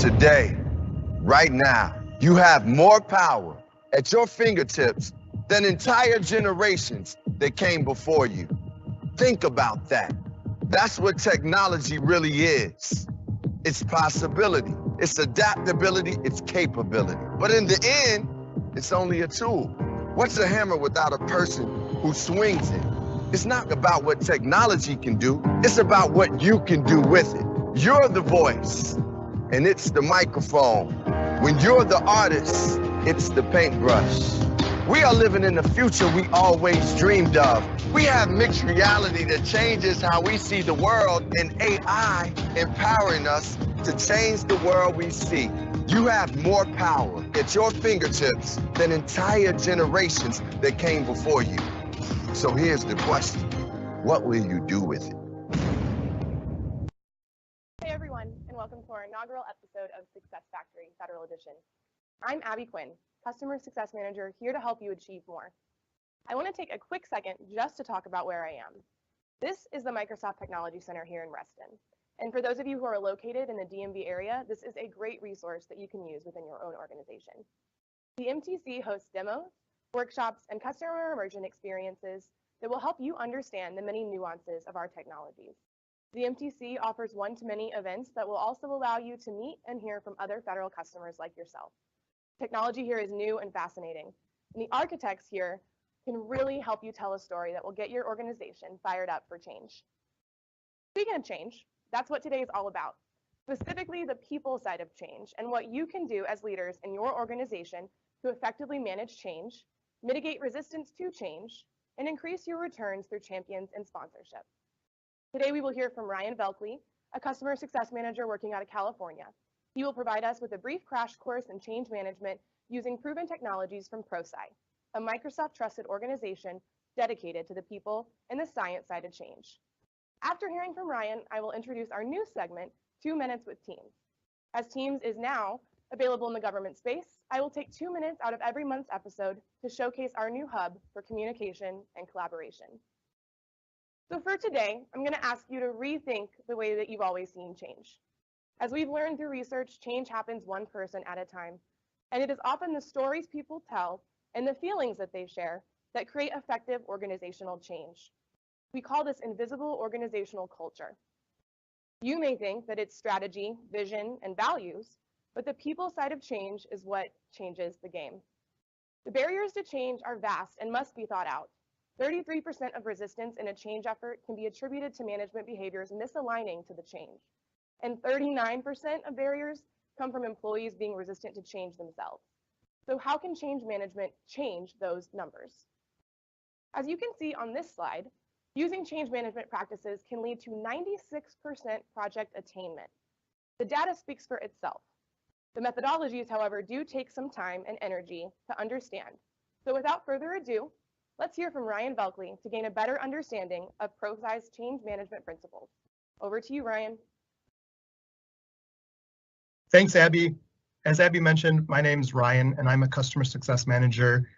Today, right now, you have more power at your fingertips than entire generations that came before you. Think about that. That's what technology really is. It's possibility, it's adaptability, it's capability. But in the end, it's only a tool. What's a hammer without a person who swings it? It's not about what technology can do, it's about what you can do with it. You're the voice, and it's the microphone. When you're the artist, it's the paintbrush. We are living in the future we always dreamed of. We have mixed reality that changes how we see the world, and AI empowering us to change the world we see. You have more power at your fingertips than entire generations that came before you. So here's the question: what will you do with it? Hey everyone, and welcome to our inaugural episode of Success Factory Federal Edition. I'm Abby Quinn, Customer Success Manager, here to help you achieve more. I want to take a quick second just to talk about where I am. This is the Microsoft Technology Center here in Reston. And for those of you who are located in the DMV area, this is a great resource that you can use within your own organization. The MTC hosts demos, workshops, and customer immersion experiences that will help you understand the many nuances of our technologies. The MTC offers one-to-many events that will also allow you to meet and hear from other federal customers like yourself. Technology here is new and fascinating, and the architects here can really help you tell a story that will get your organization fired up for change. Speaking of change, that's what today is all about, specifically the people side of change and what you can do as leaders in your organization to effectively manage change, mitigate resistance to change, and increase your returns through champions and sponsorship. Today we will hear from Ryan Voelkli, a customer success manager working out of California. He will provide us with a brief crash course in change management using proven technologies from ProSci, a Microsoft trusted organization dedicated to the people and the science side of change. After hearing from Ryan, I will introduce our new segment, 2 Minutes with Teams. As Teams is now available in the government space, I will take 2 minutes out of every month's episode to showcase our new hub for communication and collaboration. So for today, I'm going to ask you to rethink the way that you've always seen change. As we've learned through research, change happens one person at a time, and it is often the stories people tell and the feelings that they share that create effective organizational change. We call this invisible organizational culture. You may think that it's strategy, vision, and values, but the people side of change is what changes the game. The barriers to change are vast and must be thought out. 33% of resistance in a change effort can be attributed to management behaviors misaligning to the change. And 39% of barriers come from employees being resistant to change themselves. So how can change management change those numbers? As you can see on this slide, using change management practices can lead to 96% project attainment. The data speaks for itself. The methodologies, however, do take some time and energy to understand. So without further ado, let's hear from Ryan Voelkli to gain a better understanding of ProSci's change management principles. Over to you, Ryan. Thanks, Abby. As Abby mentioned, my name is Ryan, and I'm a customer success manager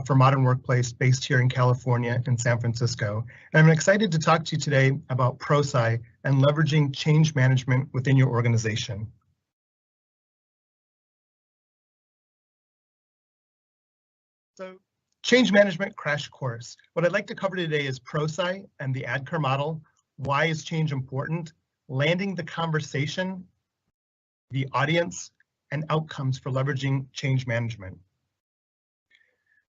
for Modern Workplace based here in California in San Francisco. And I'm excited to talk to you today about ProSci and leveraging change management within your organization. So, change management crash course. What I'd like to cover today is ProSci and the ADKAR model. Why is change important? Landing the conversation, the audience, and outcomes for leveraging change management.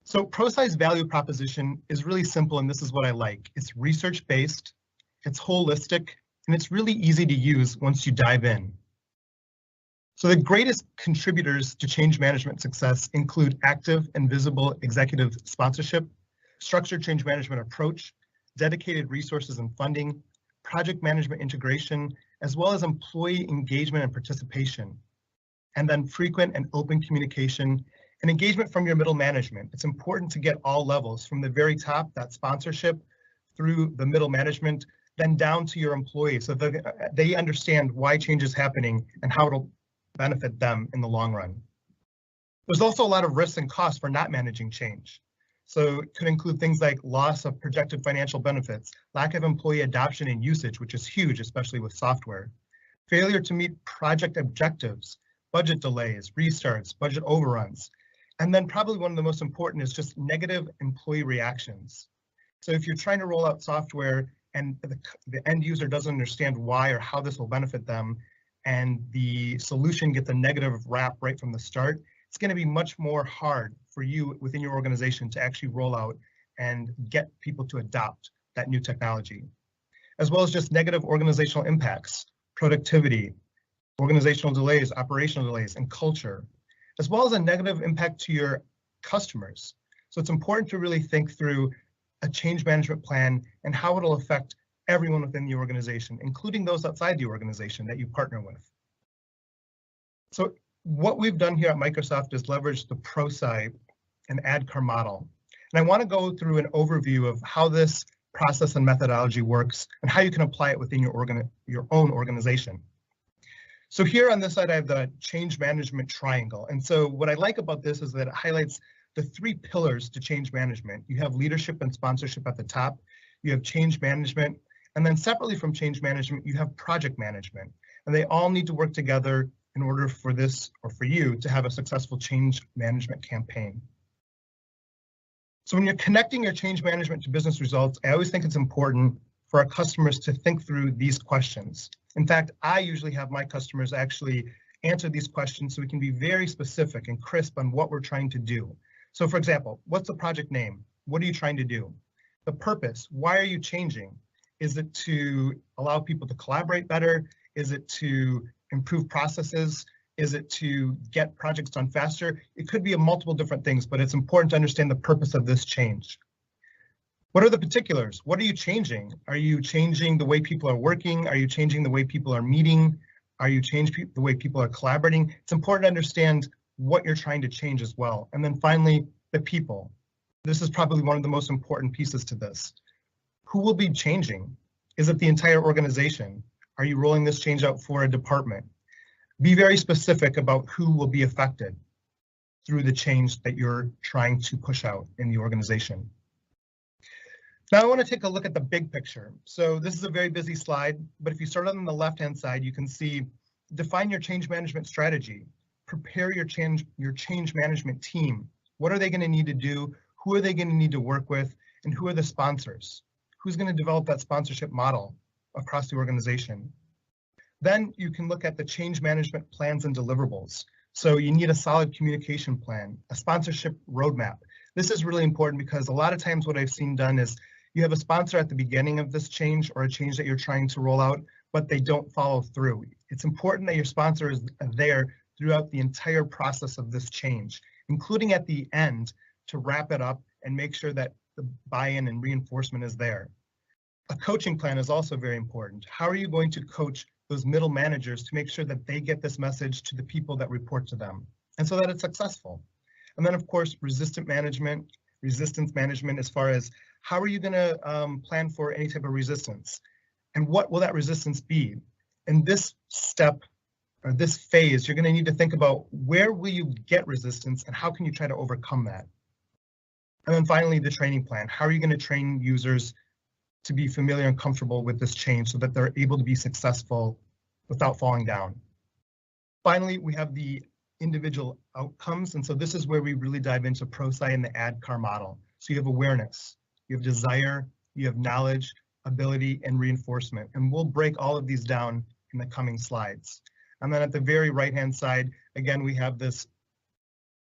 So ProSci's value proposition is really simple, and this is what I like. It's research-based, it's holistic, and it's really easy to use once you dive in. So the greatest contributors to change management success include active and visible executive sponsorship, structured change management approach, dedicated resources and funding, project management integration, as well as employee engagement and participation, and then frequent and open communication and engagement from your middle management. It's important to get all levels, from the very top, that sponsorship, through the middle management, then down to your employees so that they understand why change is happening and how it'll benefit them in the long run. There's also a lot of risks and costs for not managing change. So it could include things like loss of projected financial benefits, lack of employee adoption and usage, which is huge, especially with software, failure to meet project objectives, budget delays, restarts, budget overruns. And then probably one of the most important is just negative employee reactions. So if you're trying to roll out software and the end user doesn't understand why or how this will benefit them, and the solution gets a negative rap right from the start, it's going to be much more hard for you within your organization to actually roll out and get people to adopt that new technology, as well as just negative organizational impacts, productivity, organizational delays, operational delays, and culture, as well as a negative impact to your customers. So it's important to really think through a change management plan and how it'll affect everyone within the organization, including those outside the organization that you partner with. So what we've done here at Microsoft is leverage the ProSci and ADKAR model. And I want to go through an overview of how this process and methodology works and how you can apply it within your own organization. So here on this side, I have the change management triangle. And so what I like about this is that it highlights the 3 pillars to change management. You have leadership and sponsorship at the top, you have change management, and then separately from change management, you have project management. And they all need to work together in order for this, or for you, to have a successful change management campaign. So when you're connecting your change management to business results, I always think it's important for our customers to think through these questions. In fact, I usually have my customers actually answer these questions so we can be very specific and crisp on what we're trying to do. So for example, what's the project name? What are you trying to do? The purpose, why are you changing? Is it to allow people to collaborate better? Is it to improve processes? Is it to get projects done faster? It could be multiple different things, but it's important to understand the purpose of this change. What are the particulars? What are you changing? Are you changing the way people are working? Are you changing the way people are meeting? Are you changing the way people are collaborating? It's important to understand what you're trying to change as well. And then finally, the people. This is probably one of the most important pieces to this. Who will be changing? Is it the entire organization? Are you rolling this change out for a department? Be very specific about who will be affected through the change that you're trying to push out in the organization. Now I want to take a look at the big picture. So this is a very busy slide, but if you start on the left-hand side, you can see define your change management strategy, prepare your change management team. What are they going to need to do? Who are they going to need to work with? And who are the sponsors? Who's going to develop that sponsorship model across the organization? Then you can look at the change management plans and deliverables. So you need a solid communication plan, a sponsorship roadmap. This is really important because a lot of times what I've seen done is you have a sponsor at the beginning of this change or a change that you're trying to roll out, but they don't follow through. It's important that your sponsor is there throughout the entire process of this change, including at the end to wrap it up and make sure that the buy-in and reinforcement is there. A coaching plan is also very important. How are you going to coach those middle managers to make sure that they get this message to the people that report to them, and so that it's successful? And then of course, resistance management as far as how are you going to plan for any type of resistance, and what will that resistance be? In this step or this phase, you're going to need to think about where will you get resistance and how can you try to overcome that? And then finally, the training plan. How are you going to train users to be familiar and comfortable with this change so that they're able to be successful without falling down? Finally, we have the individual outcomes. And so this is where we really dive into ProSci and the ADKAR model. So you have awareness, you have desire, you have knowledge, ability, and reinforcement. And we'll break all of these down in the coming slides. And then at the very right-hand side, again, we have this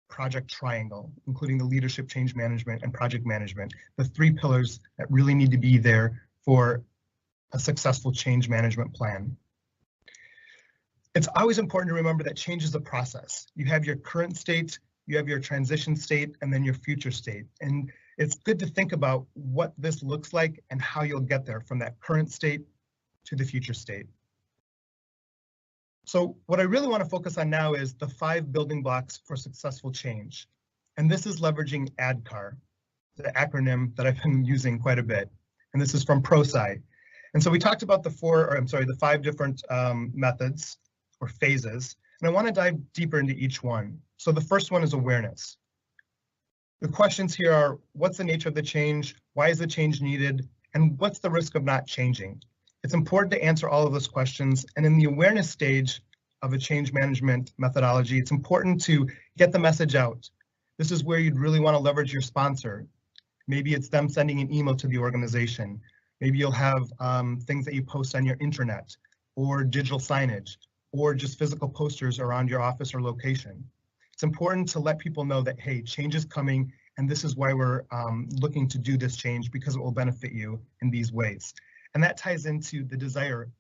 project triangle, including the leadership, change management, and project management, the 3 pillars that really need to be there for a successful change management plan. It's always important to remember that change is a process. You have your current state, you have your transition state, and then your future state. And it's good to think about what this looks like and how you'll get there from that current state to the future state. So what I really want to focus on now is the 5 building blocks for successful change. And this is leveraging ADKAR, the acronym that I've been using quite a bit. And this is from ProSci. And so we talked about the 5 different methods or phases. And I want to dive deeper into each one. So the first one is awareness. The questions here are, what's the nature of the change? Why is the change needed? And what's the risk of not changing? It's important to answer all of those questions. And in the awareness stage, of a change management methodology, it's important to get the message out. This is where you'd really want to leverage your sponsor. Maybe it's them sending an email to the organization. Maybe you'll have things that you post on your intranet or digital signage or just physical posters around your office or location. It's important to let people know that, hey, change is coming and this is why we're looking to do this change because it will benefit you in these ways. And that ties into the desire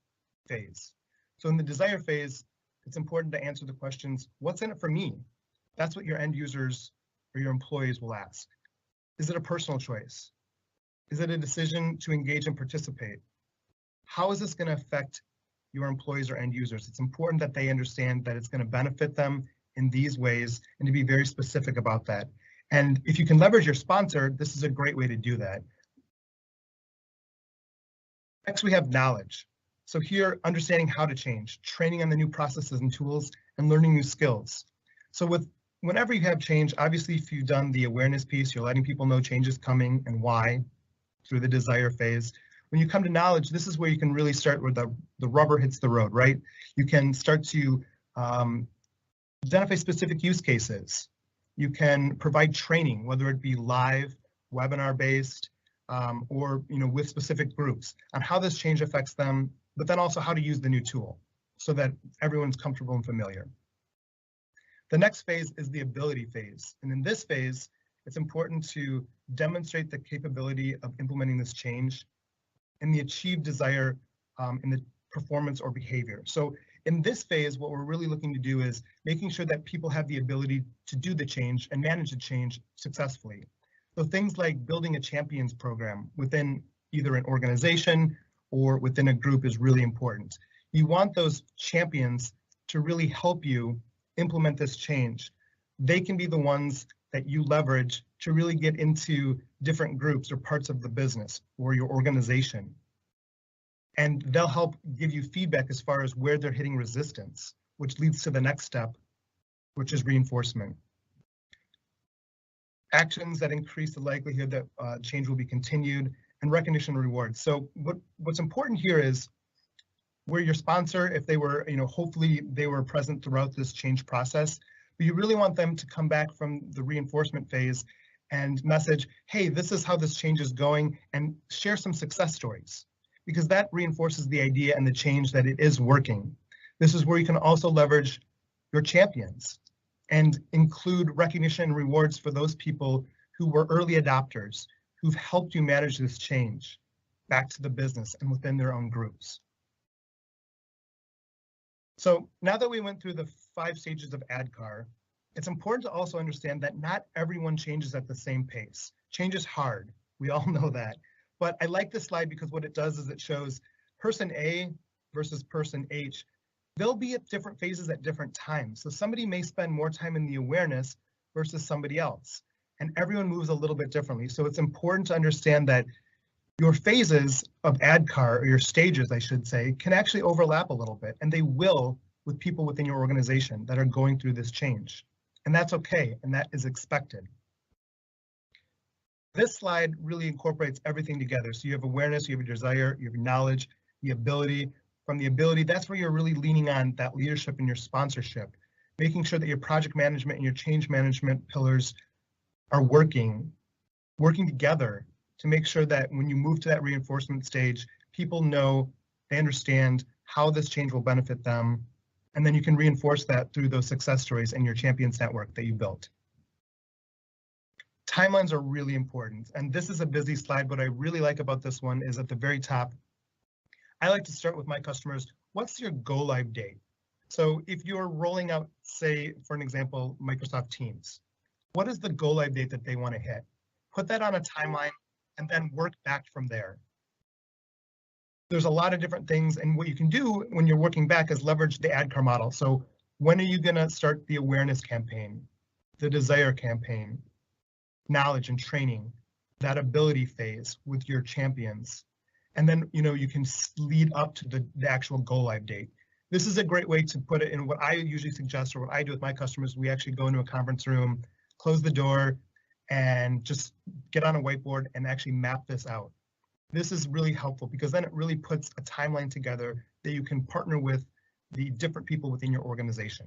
phase. So in the desire phase, it's important to answer the questions, what's in it for me? That's what your end users or your employees will ask. Is it a personal choice? Is it a decision to engage and participate? How is this going to affect your employees or end users? It's important that they understand that it's going to benefit them in these ways and to be very specific about that. And if you can leverage your sponsor, this is a great way to do that. Next, we have knowledge. So here, understanding how to change, training on the new processes and tools, and learning new skills. So whenever you have change, obviously, if you've done the awareness piece, you're letting people know change is coming and why through the desire phase. When you come to knowledge, this is where you can really start where the rubber hits the road, right? You can start to identify specific use cases. You can provide training, whether it be live, webinar-based, or with specific groups on how this change affects them, but then also how to use the new tool so that everyone's comfortable and familiar. The next phase is the ability phase. And in this phase, it's important to demonstrate the capability of implementing this change and the achieved desire in the performance or behavior. So in this phase, what we're really looking to do is making sure that people have the ability to do the change and manage the change successfully. So things like building a champions program within either an organization or within a group is really important. You want those champions to really help you implement this change. They can be the ones that you leverage to really get into different groups or parts of the business or your organization. And they'll help give you feedback as far as where they're hitting resistance, which leads to the next step, which is reinforcement. Actions that increase the likelihood that change will be continued, and recognition and rewards. So what's important here is where your sponsor, if they were, hopefully they were present throughout this change process, but you really want them to come back from the reinforcement phase and message, hey, this is how this change is going, and share some success stories, because that reinforces the idea and the change that it is working. This is where you can also leverage your champions and include recognition and rewards for those people who were early adopters, who've helped you manage this change back to the business and within their own groups. So now that we went through the 5 stages of ADKAR, it's important to also understand that not everyone changes at the same pace. Change is hard, we all know that. But I like this slide because what it does is it shows person A versus person H. They'll be at different phases at different times. So somebody may spend more time in the awareness versus somebody else. And everyone moves a little bit differently. So it's important to understand that your phases of ADKAR, or your stages, I should say, can actually overlap a little bit, and they will with people within your organization that are going through this change. And that's okay, and that is expected. This slide really incorporates everything together. So you have awareness, you have your desire, you have your knowledge, the ability. From the ability, that's where you're really leaning on that leadership and your sponsorship, making sure that your project management and your change management pillars are working together to make sure that when you move to that reinforcement stage, people know, they understand how this change will benefit them, and then you can reinforce that through those success stories and your champions network that you built. Timelines are really important, and this is a busy slide. What I really like about this one is at the very top, I like to start with my customers, what's your go live date? So if you're rolling out, say, for an example, Microsoft Teams, what is the go live date that they want to hit? Put that on a timeline and then work back from there. There's a lot of different things, and what you can do when you're working back is leverage the ADKAR model. So when are you going to start the awareness campaign, the desire campaign, knowledge and training, that ability phase with your champions? And then you can lead up to the actual go live date. This is a great way to put it in what I usually suggest, or what I do with my customers. We actually go into a conference room, close the door, and just get on a whiteboard and actually map this out. This is really helpful because then it really puts a timeline together that you can partner with the different people within your organization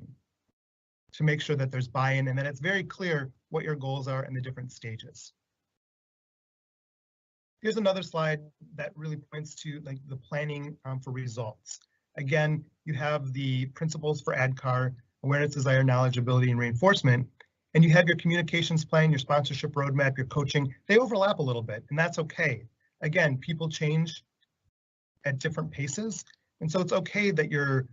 to make sure that there's buy-in and that it's very clear what your goals are in the different stages. Here's another slide that really points to like the planning for results. Again, you have the principles for ADKAR, awareness, desire, knowledge, ability, and reinforcement, and you have your communications plan, your sponsorship roadmap, your coaching. They overlap a little bit, and that's okay. Again, people change at different paces, and so it's okay that your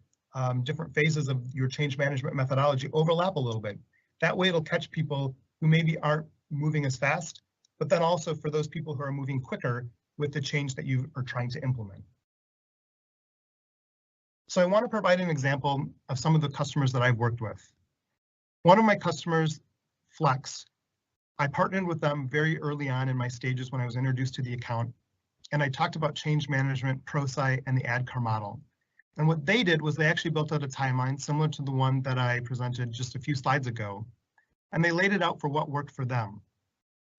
different phases of your change management methodology overlap a little bit. That way it'll catch people who maybe aren't moving as fast, but then also for those people who are moving quicker with the change that you are trying to implement. So I want to provide an example of some of the customers that I've worked with. One of my customers, Flex, I partnered with them very early on in my stages when I was introduced to the account, and I talked about change management, ProSci, and the ADKAR model. And what they did was they actually built out a timeline similar to the one that I presented just a few slides ago, and they laid it out for what worked for them.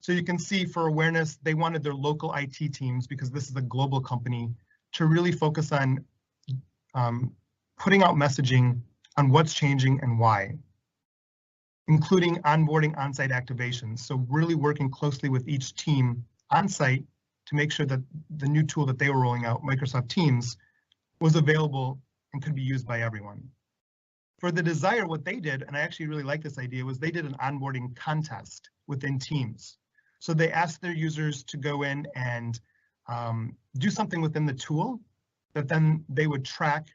So you can see for awareness, they wanted their local IT teams, because this is a global company, to really focus on putting out messaging on what's changing and why, including onboarding on-site activations. So really working closely with each team on-site to make sure that the new tool that they were rolling out, Microsoft Teams, was available and could be used by everyone. For the desire, what they did, and I actually really like this idea, was they did an onboarding contest within Teams. So they asked their users to go in and do something within the tool that then they would track,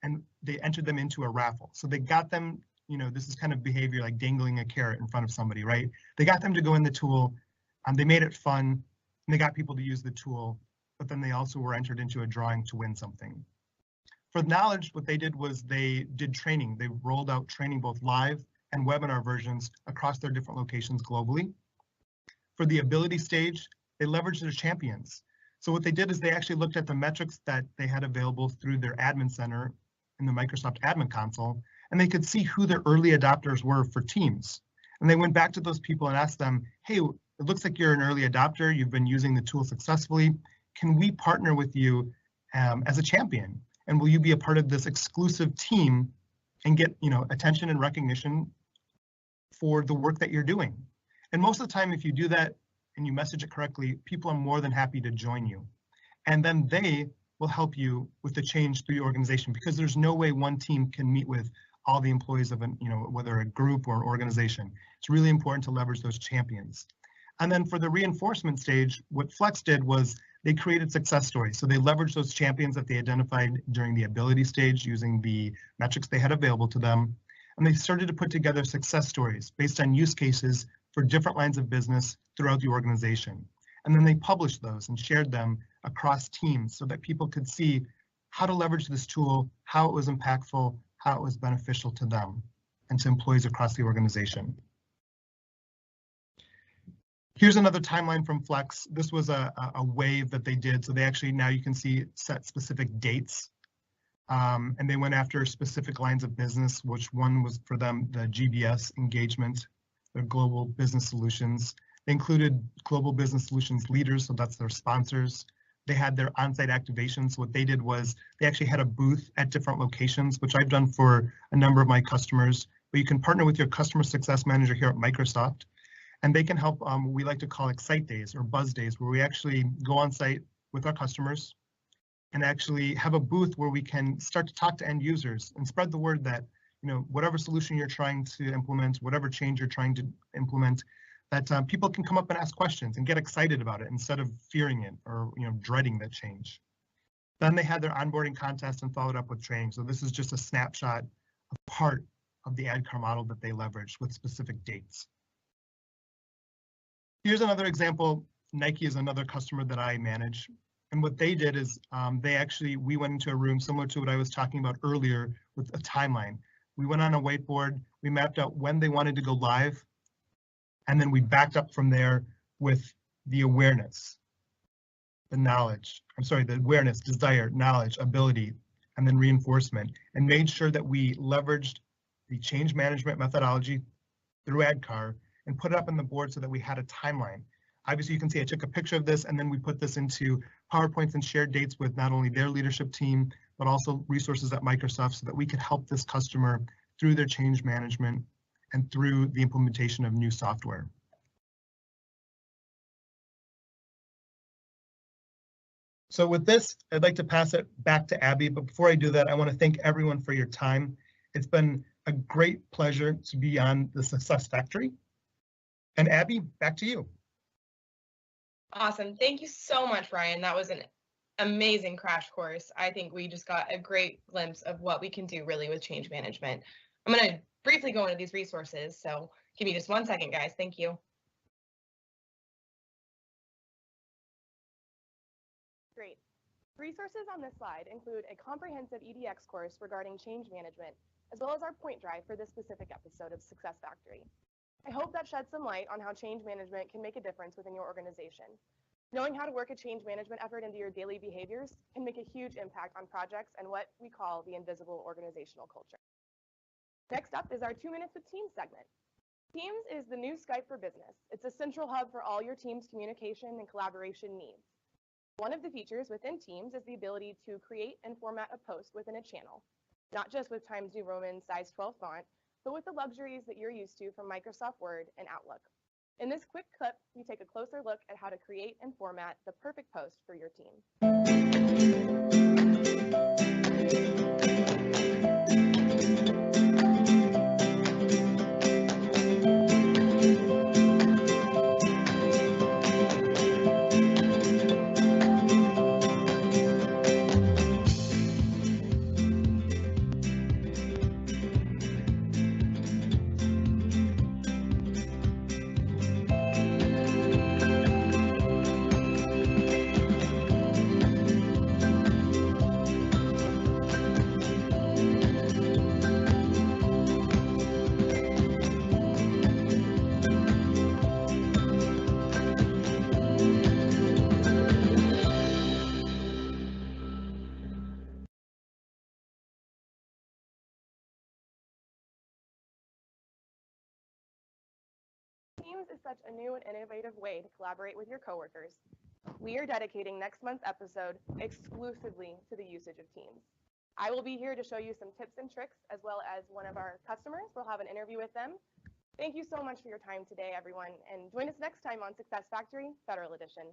and they entered them into a raffle. So they got them, you know, this is kind of behavior like dangling a carrot in front of somebody, right? They got them to go in the tool, they made it fun, and they got people to use the tool, but then they also were entered into a drawing to win something. For knowledge, what they did was they did training. They rolled out training, both live and webinar versions, across their different locations globally. For the ability stage, they leveraged their champions. So what they did is they actually looked at the metrics that they had available through their admin center in the Microsoft admin console, and they could see who their early adopters were for Teams. And they went back to those people and asked them, hey, it looks like you're an early adopter. You've been using the tool successfully. Can we partner with you as a champion? And will you be a part of this exclusive team and get, you know, attention and recognition for the work that you're doing? And most of the time, if you do that and you message it correctly, people are more than happy to join you. And then they will help you with the change through your organization, because there's no way one team can meet with all the employees of an, you know, whether a group or an organization. It's really important to leverage those champions. And then for the reinforcement stage, what Flex did was they created success stories. So they leveraged those champions that they identified during the ability stage using the metrics they had available to them. And they started to put together success stories based on use cases for different lines of business throughout the organization. And then they published those and shared them across teams so that people could see how to leverage this tool, how it was impactful, how it was beneficial to them and to employees across the organization. Here's another timeline from Flex. This was a wave that they did. So they actually, now you can see, set specific dates. And they went after specific lines of business, which one was for them, the GBS engagement, their global business solutions. They included global business solutions leaders, so that's their sponsors. They had their on-site activations. What they did was they actually had a booth at different locations, which I've done for a number of my customers. But you can partner with your customer success manager here at Microsoft, and they can help, we like to call Excite Days or Buzz Days, where we actually go on site with our customers and actually have a booth where we can start to talk to end users and spread the word that, you know, whatever solution you're trying to implement, whatever change you're trying to implement, that people can come up and ask questions and get excited about it instead of fearing it or, you know, dreading that change. Then they had their onboarding contest and followed up with training. So this is just a snapshot of part of the ADKAR model that they leveraged with specific dates. Here's another example. Nike is another customer that I manage. And what they did is we went into a room similar to what I was talking about earlier with a timeline. We went on a whiteboard, we mapped out when they wanted to go live, and then we backed up from there with the awareness, the awareness, desire, knowledge, ability, and then reinforcement, and made sure that we leveraged the change management methodology through ADKAR and put it up on the board so that we had a timeline. Obviously, you can see I took a picture of this and then we put this into PowerPoints and shared dates with not only their leadership team, but also resources at Microsoft so that we could help this customer through their change management and through the implementation of new software. So with this, I'd like to pass it back to Abby, but before I do that, I want to thank everyone for your time. It's been a great pleasure to be on the Success Factory. And Abby, back to you. Awesome. Thank you so much, Ryan. That was an amazing crash course. I think we just got a great glimpse of what we can do really with change management. I'm going to briefly go into these resources, so give me just 1 second, guys. Thank you. Great. Resources on this slide include a comprehensive EDX course regarding change management, as well as our point drive for this specific episode of Success Factory. I hope that sheds some light on how change management can make a difference within your organization. Knowing how to work a change management effort into your daily behaviors can make a huge impact on projects and what we call the invisible organizational culture. Next up is our 2 Minutes with Teams segment. Teams is the new Skype for business. It's a central hub for all your team's communication and collaboration needs. One of the features within Teams is the ability to create and format a post within a channel, not just with Times New Roman size 12 font, but with the luxuries that you're used to from Microsoft Word and Outlook. In this quick clip, we take a closer look at how to create and format the perfect post for your team. Teams is such a new and innovative way to collaborate with your coworkers. We are dedicating next month's episode exclusively to the usage of Teams. I will be here to show you some tips and tricks, as well as one of our customers. We'll have an interview with them. Thank you so much for your time today, everyone, and join us next time on Success Factory Federal Edition.